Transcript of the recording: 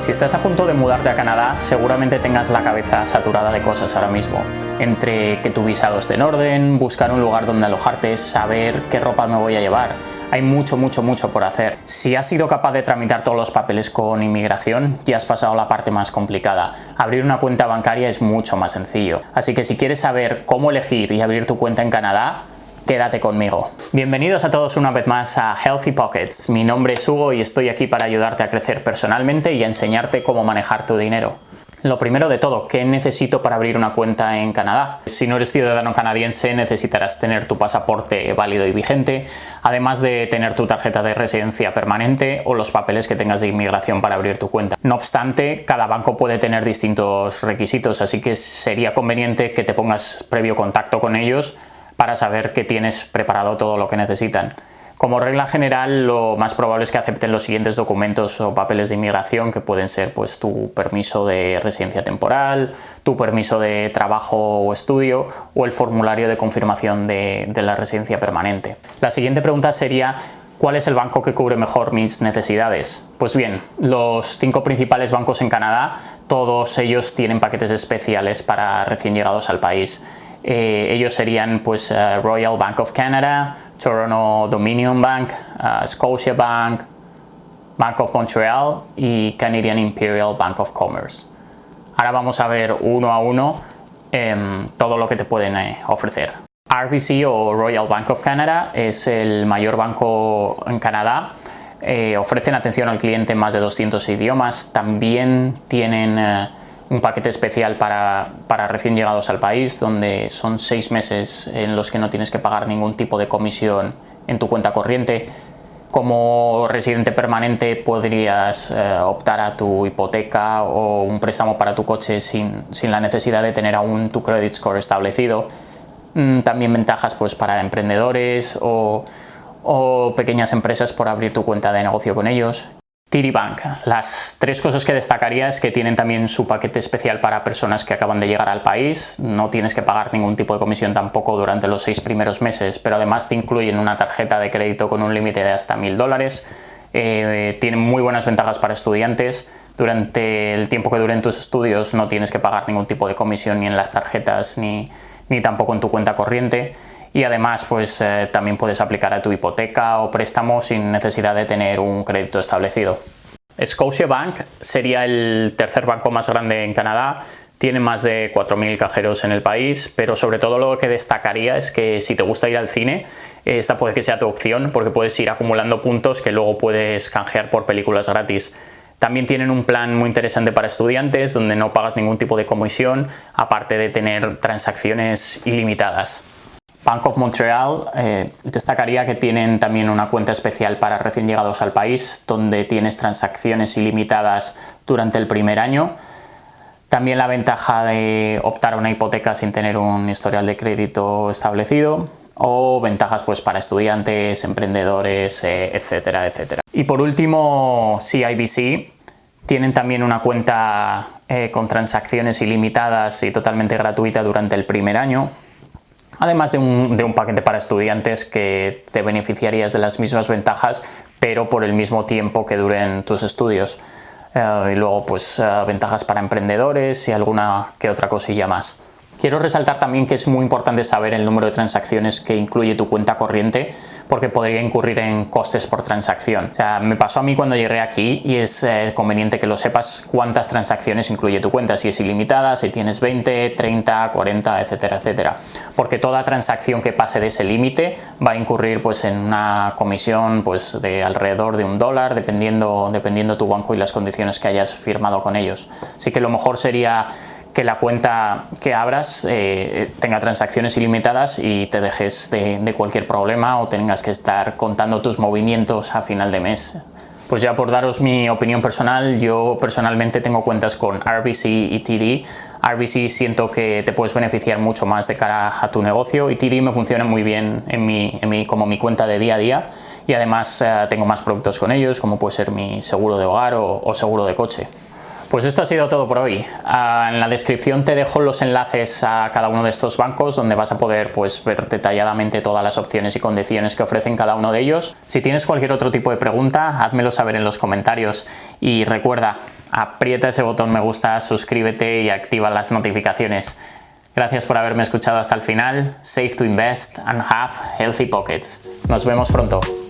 Si estás a punto de mudarte a Canadá, seguramente tengas la cabeza saturada de cosas ahora mismo. Entre que tu visado esté en orden, buscar un lugar donde alojarte, saber qué ropa me voy a llevar. Hay mucho por hacer. Si has sido capaz de tramitar todos los papeles con inmigración, ya has pasado la parte más complicada. Abrir una cuenta bancaria es mucho más sencillo. Así que si quieres saber cómo elegir y abrir tu cuenta en Canadá, quédate conmigo. Bienvenidos a todos una vez más a Healthy Pockets. Mi nombre es Hugo y estoy aquí para ayudarte a crecer personalmente y a enseñarte cómo manejar tu dinero. Lo primero de todo, ¿qué necesito para abrir una cuenta en Canadá? Si no eres ciudadano canadiense, necesitarás tener tu pasaporte válido y vigente, además de tener tu tarjeta de residencia permanente o los papeles que tengas de inmigración para abrir tu cuenta. No obstante, cada banco puede tener distintos requisitos, así que sería conveniente que te pongas previo contacto con ellos para saber que tienes preparado todo lo que necesitan. Como regla general, lo más probable es que acepten los siguientes documentos o papeles de inmigración, que pueden ser pues, tu permiso de residencia temporal, tu permiso de trabajo o estudio o el formulario de confirmación de la residencia permanente. La siguiente pregunta sería: ¿cuál es el banco que cubre mejor mis necesidades? Pues bien, los 5 principales bancos en Canadá, todos ellos tienen paquetes especiales para recién llegados al país. Ellos serían pues Royal Bank of Canada, Toronto Dominion Bank, Scotiabank, Bank of Montreal y Canadian Imperial Bank of Commerce. Ahora vamos a ver uno a uno todo lo que te pueden ofrecer. RBC o Royal Bank of Canada es el mayor banco en Canadá. Ofrecen atención al cliente en más de 200 idiomas. También tienen un paquete especial para recién llegados al país, donde son 6 meses en los que no tienes que pagar ningún tipo de comisión en tu cuenta corriente. Como residente permanente podrías optar a tu hipoteca o un préstamo para tu coche sin la necesidad de tener aún tu credit score establecido. También ventajas pues, para emprendedores o pequeñas empresas por abrir tu cuenta de negocio con ellos. TD Bank. Las 3 cosas que destacaría es que tienen también su paquete especial para personas que acaban de llegar al país. No tienes que pagar ningún tipo de comisión tampoco durante los 6 primeros meses, pero además te incluyen una tarjeta de crédito con un límite de hasta $1000. Tienen muy buenas ventajas para estudiantes. Durante el tiempo que duren tus estudios no tienes que pagar ningún tipo de comisión ni en las tarjetas ni tampoco en tu cuenta corriente. Y además pues también puedes aplicar a tu hipoteca o préstamo sin necesidad de tener un crédito establecido. Scotiabank sería el tercer banco más grande en Canadá. Tiene más de 4000 cajeros en el país, pero sobre todo lo que destacaría es que si te gusta ir al cine, esta puede que sea tu opción, porque puedes ir acumulando puntos que luego puedes canjear por películas gratis. También tienen un plan muy interesante para estudiantes, donde no pagas ningún tipo de comisión, aparte de tener transacciones ilimitadas. Bank of Montreal, destacaría que tienen también una cuenta especial para recién llegados al país, donde tienes transacciones ilimitadas durante el primer año. También la ventaja de optar a una hipoteca sin tener un historial de crédito establecido, o ventajas pues, para estudiantes, emprendedores, etcétera, etcétera. Y por último, CIBC. Tienen también una cuenta con transacciones ilimitadas y totalmente gratuita durante el primer año. Además de un paquete para estudiantes que te beneficiarías de las mismas ventajas, pero por el mismo tiempo que duren tus estudios. Y luego pues ventajas para emprendedores y alguna que otra cosilla más. Quiero resaltar también que es muy importante saber el número de transacciones que incluye tu cuenta corriente, porque podría incurrir en costes por transacción. O sea, me pasó a mí cuando llegué aquí y es conveniente que lo sepas cuántas transacciones incluye tu cuenta, si es ilimitada, si tienes 20, 30, 40, etcétera, etcétera. Porque toda transacción que pase de ese límite va a incurrir pues, en una comisión pues, de alrededor de $1, dependiendo tu banco y las condiciones que hayas firmado con ellos. Así que lo mejor sería que la cuenta que abras tenga transacciones ilimitadas y te dejes de cualquier problema o tengas que estar contando tus movimientos a final de mes. Pues ya por daros mi opinión personal, yo personalmente tengo cuentas con RBC y TD. RBC siento que te puedes beneficiar mucho más de cara a tu negocio y TD me funciona muy bien como mi cuenta de día a día, y además tengo más productos con ellos, como puede ser mi seguro de hogar o seguro de coche. Pues esto ha sido todo por hoy. En la descripción te dejo los enlaces a cada uno de estos bancos donde vas a poder pues, ver detalladamente todas las opciones y condiciones que ofrecen cada uno de ellos. Si tienes cualquier otro tipo de pregunta, házmelo saber en los comentarios y recuerda, aprieta ese botón me gusta, suscríbete y activa las notificaciones. Gracias por haberme escuchado hasta el final. Save to invest and have healthy pockets. Nos vemos pronto.